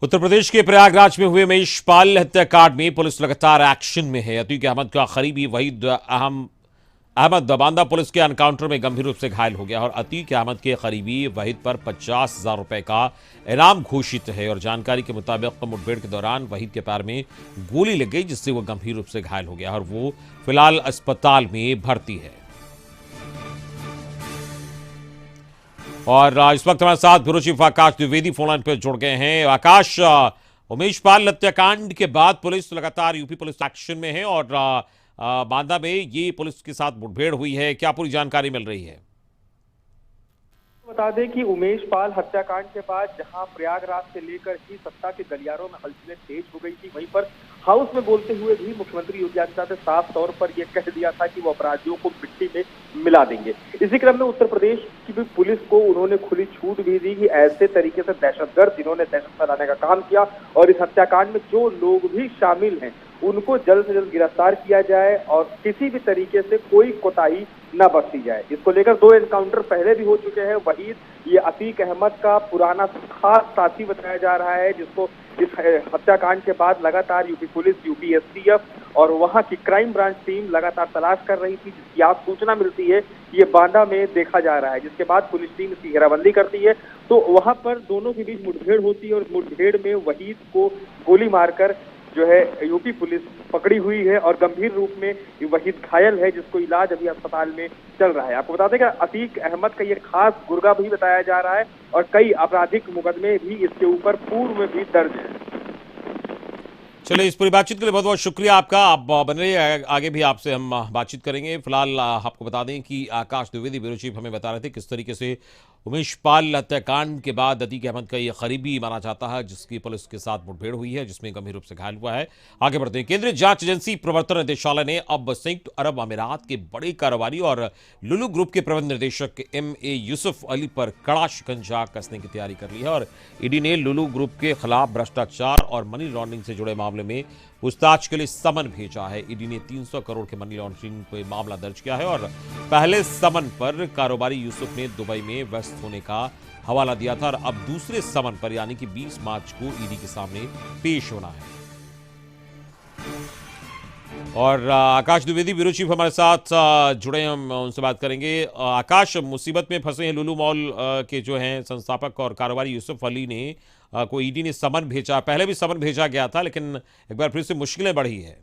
उत्तर प्रदेश के प्रयागराज में हुए महेशपाल हत्याकांड में पुलिस लगातार एक्शन में है। अतीक अहमद का करीबी वहीद अहमद बांदा पुलिस के एनकाउंटर में गंभीर रूप से घायल हो गया और अतीक अहमद के करीबी वहीद पर 50,000 रुपए का इनाम घोषित है। और जानकारी के मुताबिक मुठभेड़ के दौरान वहीद के पैर में गोली लग गई, जिससे वह गंभीर रूप से घायल हो गया और वो फिलहाल अस्पताल में भर्ती है। और इस वक्त हमारे साथ ब्यूरो चीफ आकाश द्विवेदी फोन लाइन पर जुड़ गए हैं। आकाश, उमेशपाल हत्याकांड के बाद पुलिस लगातार यूपी पुलिस एक्शन में है और बांदा में ये पुलिस के साथ मुठभेड़ हुई है, क्या पूरी जानकारी मिल रही है? बता दें कि उमेशपाल हत्याकांड के बाद जहां प्रयागराज से लेकर ही सत्ता के गलियारों में हलचलें तेज हो गई थी, वहीं पर हाउस में बोलते हुए भी मुख्यमंत्री योगी आदित्यनाथ ने साफ तौर पर यह कह दिया था कि वो अपराधियों को मिट्टी में मिला देंगे। इसी क्रम में उत्तर प्रदेश की भी पुलिस को उन्होंने खुली छूट भी दी कि ऐसे तरीके से दहशतगर्द जिन्होंने दहशत फैलाने का काम किया और इस हत्याकांड में जो लोग भी शामिल हैं उनको जल्द से जल्द गिरफ्तार किया जाए और किसी भी तरीके से कोई कोताही न बख्शी जाए। इसको लेकर 2 एनकाउंटर पहले भी हो चुके हैं। वहीद ये अतीक अहमद का पुराना खास साथी बताया जा रहा है, जिसको इस हत्याकांड के बाद लगातार यूपी पुलिस, यूपी एसटीएफ और वहां की क्राइम ब्रांच टीम लगातार तलाश कर रही थी, जिसकी आज सूचना मिलती है ये बांदा में देखा जा रहा है, जिसके बाद पुलिस टीम इसकी घेराबंदी करती है। तो वहां पर दोनों के बीच मुठभेड़ होती है और मुठभेड़ में वहीद को गोली मारकर जो है यूपी पुलिस पकड़ी हुई है और गंभीर रूप में वहीद घायल है, जिसको इलाज अभी अस्पताल में चल रहा है। आपको बता दें कि अतीक अहमद का ये खास गुर्गा भी बताया जा रहा है और कई आपराधिक मुकदमे भी इसके ऊपर पूर्व में भी दर्ज है। चलिए, इस पूरी बातचीत के लिए बहुत बहुत शुक्रिया आपका। आप बने रहिए, आगे भी आपसे हम बातचीत करेंगे। फिलहाल आपको बता दें कि आकाश द्विवेदी ब्यूरो चीफ हमें बता रहे थे किस तरीके से उमेशपाल हत्याकांड के बाद अतीक अहमद का ये करीबी माना जाता है, जिसकी पुलिस के साथ मुठभेड़ हुई है, जिसमें गंभीर रूप से घायल हुआ है। आगे बढ़ते हैं। केंद्रीय जांच एजेंसी प्रवर्तन निदेशालय ने अब संयुक्त अरब अमीरात के बड़े कारोबारी और लुलु ग्रुप के प्रबंध निदेशक MA यूसुफ अली पर कड़ा शिकंजा कसने की तैयारी कर ली है और ईडी ने लुलु ग्रुप के खिलाफ भ्रष्टाचार और मनी लॉन्ड्रिंग से जुड़े मामले में पूछताछ के लिए समन भेजा है। ईडी ने 300 करोड़ के मनी लॉन्ड्रिंग पे मामला दर्ज किया है और पहले समन पर कारोबारी यूसुफ ने दुबई में व्यस्त होने का हवाला दिया था और अब दूसरे समन पर यानी कि 20 मार्च को ईडी के सामने पेश होना है। और आकाश द्विवेदी ब्यूरो चीफ हमारे साथ जुड़े हैं, हम उनसे बात करेंगे। आकाश, मुसीबत में फंसे हैं लुलु मॉल के जो हैं संस्थापक और कारोबारी यूसुफ अली ने को ईडी ने समन भेजा, पहले भी समन भेजा गया था, लेकिन एक बार फिर से मुश्किलें बढ़ी है।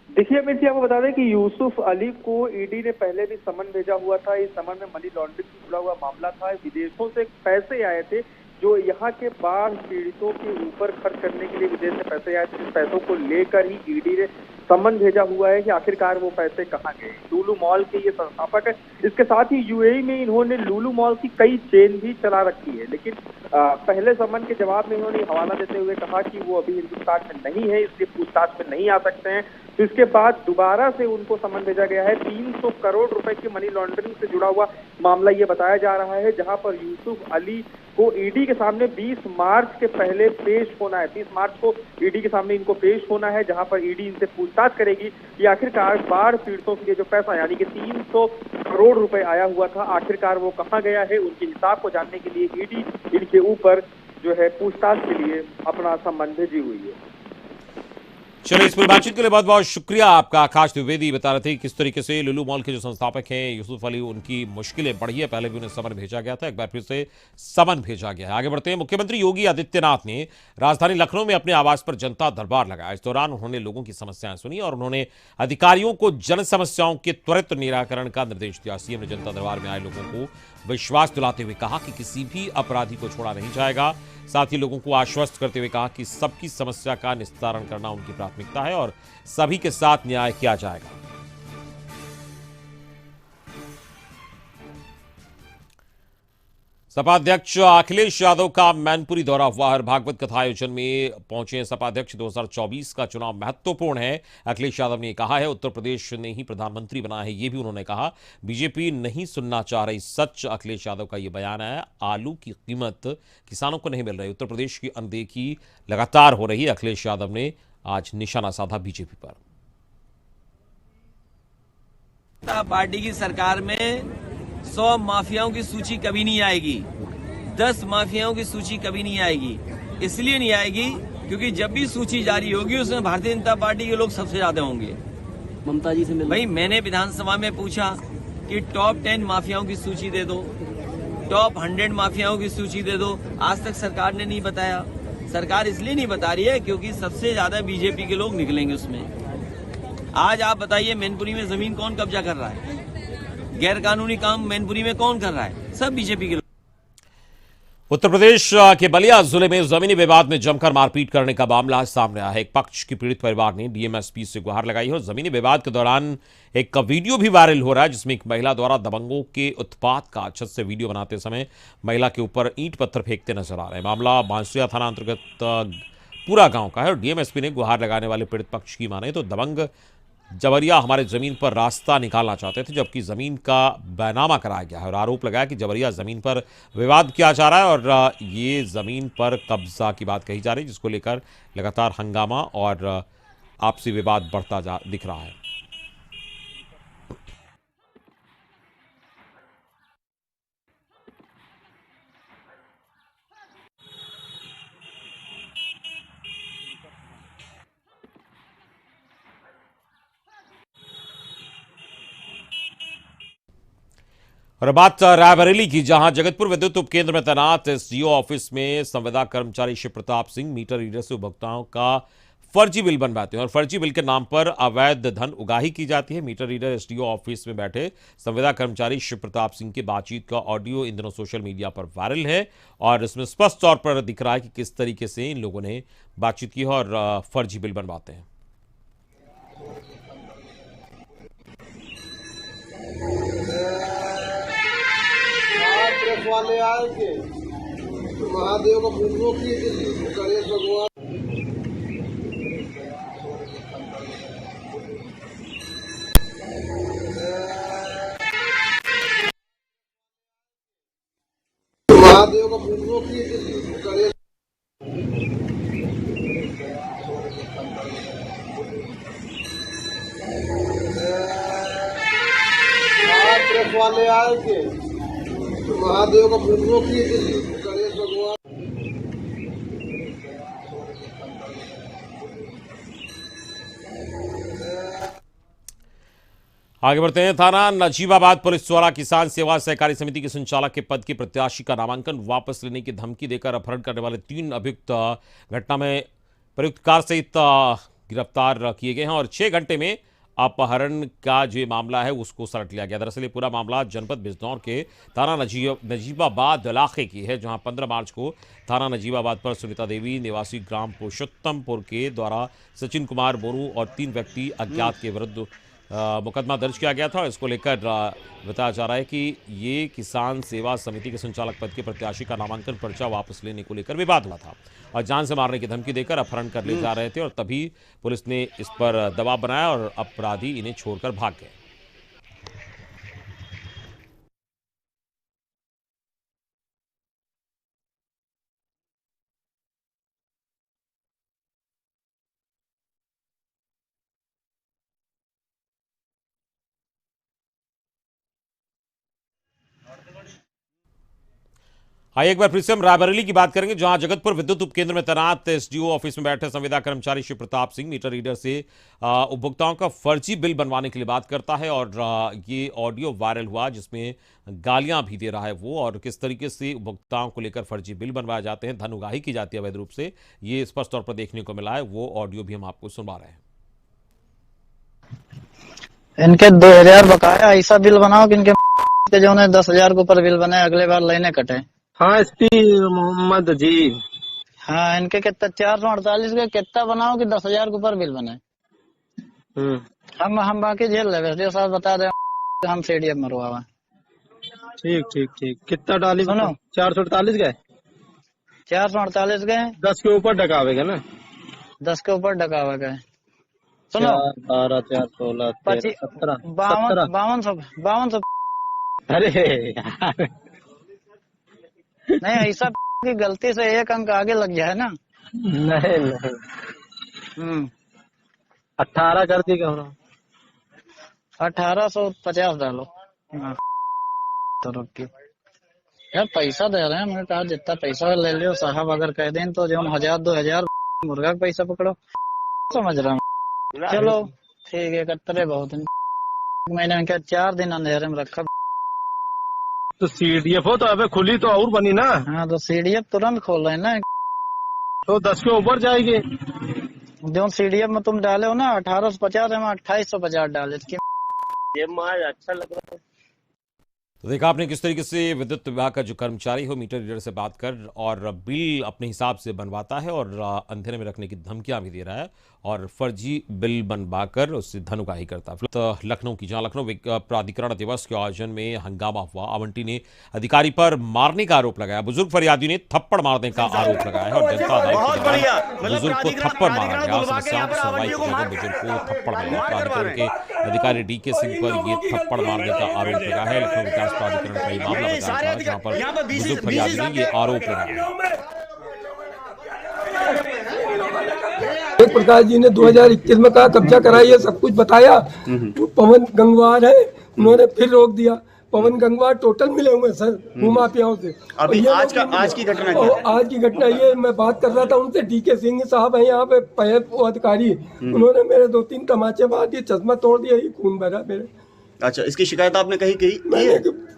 देखिए अमित जी, आपको बता दें कि यूसुफ अली को ईडी ने पहले भी समन भेजा हुआ था। इस समन में मनी लॉन्ड्रिंग से जुड़ा हुआ मामला था। विदेशों से पैसे आए थे जो यहाँ के बाढ़ पीड़ितों के ऊपर खर्च करने के लिए विदेश से पैसे आए थे। इस पैसों को लेकर ही ईडी ने समन भेजा हुआ है कि आखिरकार वो पैसे कहाँ गए। लुलु मॉल के ये संस्थापक है। इसके साथ ही यूएई में इन्होंने लुलु मॉल की कई चेन भी चला रखी है, लेकिन पहले समन के जवाब में इन्होंने हवाला देते हुए कहा कि वो अभी हिंदुस्तान में नहीं है, इसलिए पूछताछ में नहीं आ सकते हैं। तो इसके बाद दोबारा से उनको समन भेजा गया है। 300 करोड़ रुपए की मनी लॉन्ड्रिंग से जुड़ा हुआ मामला ये बताया जा रहा है, जहां पर यूसुफ अली को ईडी के सामने 20 मार्च के पहले पेश होना है। 30 मार्च को ईडी के सामने इनको पेश होना है, जहां पर ईडी इनसे पूछताछ करेगी कि आखिरकार बाढ़ पीड़ितों के लिए जो पैसा यानी कि 300 करोड़ रुपए आया हुआ था, आखिरकार वो कहां गया है। उनके हिसाब को जानने के लिए ईडी इनके ऊपर जो है पूछताछ के लिए अपना सम्मन भेजी हुई है। चलिए, इस पूरी बातचीत के लिए बहुत बहुत शुक्रिया आपका। आकाश द्विवेदी बता रहे थे किस तरीके से लुलु मॉल के जो संस्थापक हैं यूसुफ अली, उनकी मुश्किलें बढ़ी है। पहले भी उन्हें समन भेजा गया था, एक बार फिर से समन भेजा गया है। आगे बढ़ते हैं। मुख्यमंत्री योगी आदित्यनाथ ने राजधानी लखनऊ में अपने आवास पर जनता दरबार लगाया। इस दौरान उन्होंने लोगों की समस्याएं सुनी और उन्होंने अधिकारियों को जन समस्याओं के त्वरित निराकरण का निर्देश दिया। सीएम ने जनता दरबार में आए लोगों को विश्वास दिलाते हुए कहा कि किसी भी अपराधी को छोड़ा नहीं जाएगा। साथ ही लोगों को आश्वस्त करते हुए कहा कि सबकी समस्या का निस्तारण करना उनकी प्राथमिकता है और सभी के साथ न्याय किया जाएगा। सपा अध्यक्ष अखिलेश यादव का मैनपुरी दौरा हुआ। हर भागवत कथा आयोजन में पहुंचे सपा अध्यक्ष। 2024 का चुनाव महत्वपूर्ण है, अखिलेश यादव ने कहा है। उत्तर प्रदेश ने ही प्रधानमंत्री बनाया है, यह भी उन्होंने कहा। बीजेपी नहीं सुनना चाह रही सच, अखिलेश यादव का यह बयान है। आलू की कीमत किसानों को नहीं मिल रही, उत्तर प्रदेश की अनदेखी लगातार हो रही है। अखिलेश यादव ने आज निशाना साधा बीजेपी पर। पार्टी की सरकार में 100 माफियाओं की सूची कभी नहीं आएगी, 10 माफियाओं की सूची कभी नहीं आएगी। इसलिए नहीं आएगी क्योंकि जब भी सूची जारी होगी उसमें भारतीय जनता पार्टी के लोग सबसे ज्यादा होंगे। ममता जी से मिल भाई मैंने विधानसभा में पूछा कि टॉप 10 माफियाओं की सूची दे दो, टॉप 100 माफियाओं की सूची दे दो। आज तक सरकार ने नहीं बताया। सरकार इसलिए नहीं बता रही है क्योंकि सबसे ज्यादा बीजेपी के लोग निकलेंगे उसमें। आज आप बताइए मैनपुरी में जमीन कौन कब्जा कर रहा है? गैर कानूनी काम मैनपुरी में कौन कर रहा है? सब बीजेपी के लोग। उत्तर प्रदेश के बलिया जिले में जमीनी विवाद में जमकर मारपीट करने का मामला सामने आया है। एक पक्ष की पीड़ित परिवार ने डीएमएसपी से गुहार लगाई है और जमीनी विवाद के दौरान एक वीडियो भी वायरल हो रहा है जिसमें एक महिला द्वारा दबंगों के उत्पात का छत से वीडियो बनाते समय महिला के ऊपर ईंट पत्थर फेंकते नजर आ रहे हैं। मामला बांसुरिया थाना अंतर्गत पूरा गांव का है और डीएमएसपी ने गुहार लगाने वाले पीड़ित पक्ष की माने तो दबंग जबरिया हमारे जमीन पर रास्ता निकालना चाहते थे, जबकि जमीन का बैनामा कराया गया है और आरोप लगाया कि जबरिया जमीन पर विवाद किया जा रहा है और ये जमीन पर कब्जा की बात कही जा रही है, जिसको लेकर लगातार हंगामा और आपसी विवाद बढ़ता दिख रहा है। और बात रायबरेली की, जहां जगतपुर विद्युत उपकेंद्र में तैनात एसडीओ ऑफिस में संविदा कर्मचारी शिव प्रताप सिंह मीटर रीडर से उपभोक्ताओं का फर्जी बिल बनवाते हैं और फर्जी बिल के नाम पर अवैध धन उगाही की जाती है। मीटर रीडर एसडीओ ऑफिस में बैठे संविदा कर्मचारी शिव प्रताप सिंह की बातचीत का ऑडियो इन दिनों सोशल मीडिया पर वायरल है और इसमें स्पष्ट तौर पर दिख रहा है कि किस तरीके से इन लोगों ने बातचीत की है और फर्जी बिल बनवाते हैं। वाले आएंगे तो महादेव को पूजो की गणेश भगवान महादेव को पूजो की गणेश वाले आएंगे तो महादेव का पूजो की गणेश भगवान। आगे बढ़ते हैं। थाना नजीबाबाद पुलिस द्वारा किसान सेवा सहकारी समिति के संचालक के पद के प्रत्याशी का नामांकन वापस लेने की धमकी देकर अपहरण करने वाले 3 अभियुक्त घटना में प्रयुक्त कार सहित गिरफ्तार किए गए हैं और 6 घंटे में अपहरण का जो मामला है उसको सलट लिया गया। दरअसल ये पूरा मामला जनपद बिजनौर के थाना नजीबाबाद इलाके की है, जहां 15 मार्च को थाना नजीबाबाद पर सुनीता देवी निवासी ग्राम पुरुषोत्तमपुर के द्वारा सचिन कुमार बोरू और 3 व्यक्ति अज्ञात के विरुद्ध मुकदमा दर्ज किया गया था और इसको लेकर बताया जा रहा है कि ये किसान सेवा समिति के संचालक पद के प्रत्याशी का नामांकन पर्चा वापस लेने को लेकर विवाद हुआ था और जान से मारने की धमकी देकर अपहरण कर ले जा रहे थे और तभी पुलिस ने इस पर दबाव बनाया और अपराधी इन्हें छोड़कर भाग गए। आइए एक बार फिर से हम रायबरेली की बात करेंगे, जहां जगतपुर विद्युत उपकेंद्र में तैनात एसडीओ ऑफिस में बैठे संविदा कर्मचारी शिव प्रताप सिंह मीटर रीडर से उपभोक्ताओं का फर्जी बिल बनवाने के लिए बात करता है और ये ऑडियो वायरल हुआ जिसमें गालियां भी दे रहा है वो, और किस तरीके से उपभोक्ताओं को लेकर फर्जी बिल बनवाए जाते हैं, धन उगाही की जाती है अवैध रूप से, ये स्पष्ट तौर पर देखने को मिला है। वो ऑडियो भी हम आपको सुनवा रहे हैं। इनके 2000 बकाया ऐसा बिल बनाओ कि इनके जो है 10,000 के ऊपर बिल बने, अगले बार लाइने कटे। हाँ एसपी मोहम्मद जी। हाँ इनके कितना 448 के कितना बनाओ कि 10,000 के ऊपर बिल बने। हम बाकी झेल ले, वैसे साहब बता रहे हम सीडीएम मरवा। ठीक ठीक ठीक, कितना डाली? सुनो 448 गए, 448 गए, 10 के ऊपर डकावेगा ना, 10 के ऊपर डकावा गए। सुनो 12 4 16 13 17 5200। अरे यार नहीं ऐसा की गलती से एक अंक आगे लग जाए ना। नहीं 18 कर दी, 1850 डालो। हाँ तो रुकिए यार पैसा दे रहे हैं, मैंने कहा जितना पैसा ले लियो साहब, अगर कह दें तो जो 1000-2000 मुर्गा का पैसा पकड़ो, समझ रहा हूँ। चलो ठीक है, कतरे बहुत मैंने क्या 4 दिन अंधेरे में रखा। तो CDF हो तो अबे खुली तो और बनी ना, हाँ तो CDF तुरंत खोल रहे हैं ना, तो 10 के ऊपर जाएगी। जो CDF में तुम डाले हो ना 1850 है, 2850 डाले। ये माल अच्छा लग रहा है। तो देखा आपने किस तरीके से विद्युत विभाग का जो कर्मचारी हो मीटर रीडर से बात कर और बिल अपने हिसाब से बनवाता है और अंधेरे में रखने की धमकियां भी दे रहा है और फर्जी बिल बनवाकर उससे धन उगाही करता है। तो लखनऊ की, जहां लखनऊ प्राधिकरण दिवस के आयोजन में हंगामा हुआ, आवंटी ने अधिकारी पर मारने का आरोप लगाया। बुजुर्ग फरियादी ने थप्पड़ मारने का आरोप लगाया और जनता अदालत के बुजुर्ग को थप्पड़ मारा गया। समस्याओं की सुनवाई की जगह बुजुर्ग को थप्पड़ मारा। प्राधिकरण के अधिकारी DK सिंह पर यह थप्पड़ मारने का आरोप लगा है। लखनऊ विकास प्राधिकरण का यह मामला बताया जहां पर बुजुर्ग फरियादी ने यह आरोप लगाया। एक प्रकाश जी ने 2021 में कहा कब्जा कराइए, सब कुछ बताया। पवन गंगवार है, उन्होंने फिर रोक दिया। पवन गंगवार टोटल मिले हुए सर भूमाफियाओं से। अभी आज की घटना क्या? आज की घटना ये, मैं बात कर रहा था उनसे, DK सिंह साहब है यहाँ पे अधिकारी, उन्होंने मेरे 2-3 तमाचे मार दिए, चश्मा तोड़ दिया, ये खून भरा मेरे। अच्छा, इसकी शिकायत आपने कहीं की?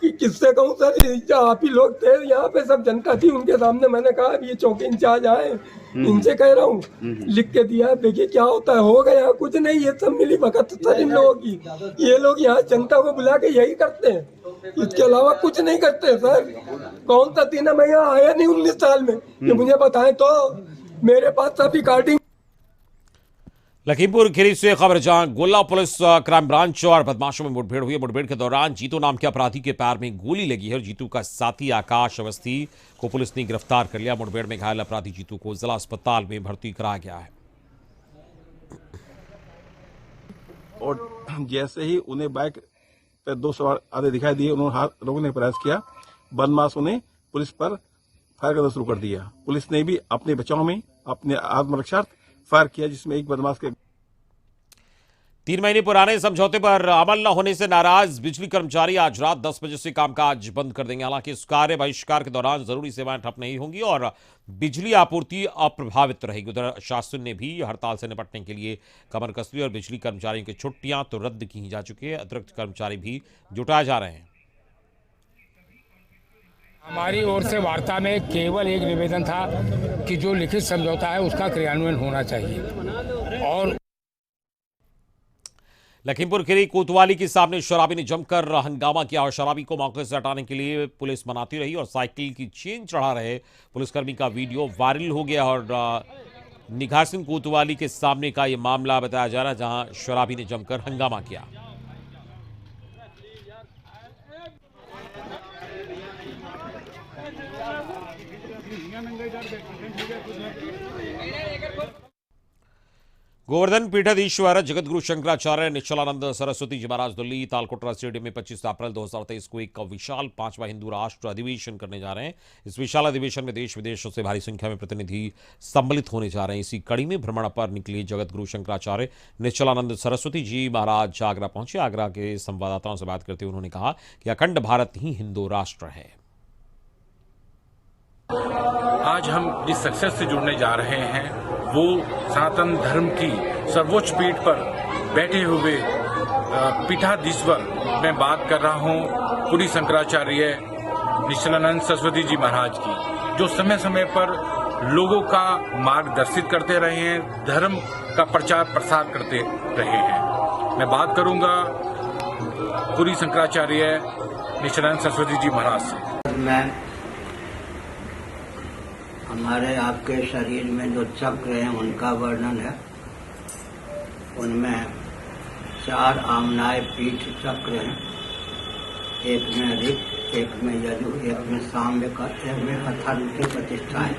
किससे कहूँ सर, आप ही लोग थे यहाँ पे, सब जनता थी, उनके सामने मैंने कहा ये चौकी इंचार्ज आए, इनसे कह रहा हूँ, लिख के दिया, देखिए क्या होता है। हो गया कुछ नहीं, ये सब मिली भगत सर इन लोगों की। ये लोग यहाँ जनता को बुला के यही करते हैं, इसके अलावा कुछ नहीं करते सर। कौन सा 3 मैं यहाँ आया नहीं 19 साल में, ये मुझे बताएं तो। मेरे पास सब रिकॉर्डिंग। लखीमपुर खीरी से खबर, जहां गोला पुलिस क्राइम ब्रांच और बदमाशों में मुठभेड़ हुई। मुठभेड़ के दौरान जीतू नाम के अपराधी के पैर में गोली लगी है और जीतू का साथी आकाश अवस्थी को पुलिस ने गिरफ्तार कर लिया। मुठभेड़ में घायल अपराधी जीतू को जिला अस्पताल में भर्ती कराया गया है। और जैसे ही उन्हें बाइक पे 2 सवार आधे दिखाई दिए, उन्होंने हाथ रोकने का प्रयास किया। बदमाशों ने पुलिस पर फायर करना शुरू कर दिया। पुलिस ने भी अपने बचाव में अपने आत्मरक्षार्थ फायर किया, जिसमें एक बदमाश के 3 महीने पुराने समझौते पर अमल न होने से नाराज बिजली कर्मचारी आज रात 10 बजे से कामकाज बंद कर देंगे। हालांकि इस कार्य बहिष्कार के दौरान जरूरी सेवाएं ठप नहीं होंगी और बिजली आपूर्ति अप्रभावित रहेगी। उधर शासन ने भी हड़ताल से निपटने के लिए कमर कस ली और बिजली कर्मचारियों की छुट्टियां तो रद्द की जा चुकी है। अतिरिक्त कर्मचारी भी जुटाए जा रहे हैं। हमारी ओर से वार्ता में केवल एक निवेदन था कि जो लिखित समझौता है उसका क्रियान्वयन होना चाहिए। और लखीमपुर खीरी कोतवाली के सामने शराबी ने जमकर हंगामा किया और शराबी को मौके से हटाने के लिए पुलिस मनाती रही और साइकिल की चेन चढ़ा रहे पुलिसकर्मी का वीडियो वायरल हो गया। और निघासन कोतवाली के सामने का यह मामला बताया जा रहा है, जहां शराबी ने जमकर हंगामा किया। गोवर्धन पीठाधीश्वर जगतगुरु शंकराचार्य निश्चलानंद सरस्वती जी महाराज दिल्ली तालकोटरा स्टेडियम में 25 अप्रैल 2023 को एक विशाल 5वां हिंदू राष्ट्र अधिवेशन करने जा रहे हैं। इस विशाल अधिवेशन में देश विदेशों से भारी संख्या में प्रतिनिधि सम्मिलित होने जा रहे हैं। इसी कड़ी में भ्रमण पर निकले जगतगुरु शंकराचार्य निश्चलानंद सरस्वती जी महाराज आगरा पहुंचे। आगरा के संवाददाताओं से बात करते हुए उन्होंने कहा कि अखंड भारत ही हिंदू राष्ट्र है। आज हम जिस सक्सेस से जुड़ने जा रहे हैं वो सनातन धर्म की सर्वोच्च पीठ पर बैठे हुए पीठाधीश्वर मैं बात कर रहा हूँ पुरी शंकराचार्य निश्चलानंद सरस्वती जी महाराज की, जो समय समय पर लोगों का मार्गदर्शित करते रहे हैं, धर्म का प्रचार प्रसार करते रहे हैं। मैं बात करूंगा पुरी शंकराचार्य निश्चलानंद सरस्वती जी महाराज से। हमारे आपके शरीर में जो चक्र हैं उनका वर्णन है। उनमें 4 आमनाय पीठ चक्र हैं, एक में ऋक, एक में यजु, एक में साम्य, एक में अथर्व की प्रतिष्ठा है।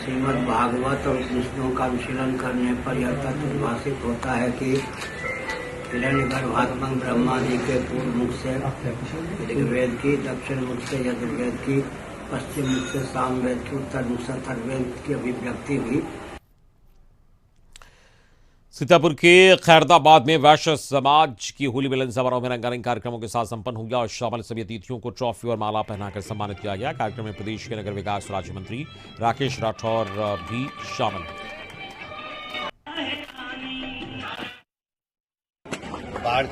श्रीमद् भागवत और विष्णु का विचलन करने पर यह तत्व उद्भासित होता है कि हिरण्य गर्भात्मक ब्रह्मा जी के पूर्व मुख से ऋग्वेद की, दक्षिण मुख से यजुर्वेद की, पश्चिम मुख से सामवेद की, उत्तर मुख से अथर्ववेद की अभिव्यक्ति हुई। सीतापुर के खैरदाबाद में वैश्य समाज की होली मिलन समारोह में रंगारंग कार्यक्रमों के साथ संपन्न हो गया और शामिल सभी अतिथियों को ट्रॉफी और माला पहनाकर सम्मानित किया गया। कार्यक्रम में प्रदेश के नगर विकास राज्य मंत्री राकेश राठौर भी शामिल हुए। बाढ़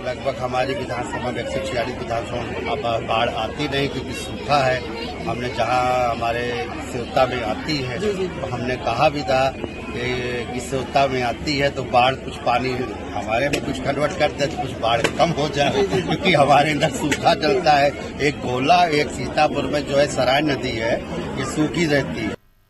लगभग हमारी विधानसभा में 146 विधानसभा बाढ़ आती नहीं क्योंकि सूखा है। हमने जहां हमारे सेवता में आती है तो हमने कहा भी था कि सेवता में आती है तो बाढ़ कुछ पानी हमारे में कुछ कन्वर्ट कर दे तो कुछ बाढ़ कम हो जाए क्योंकि हमारे अंदर सूखा चलता है। एक गोला एक सीतापुर में जो है सराय नदी है ये सूखी रहती है।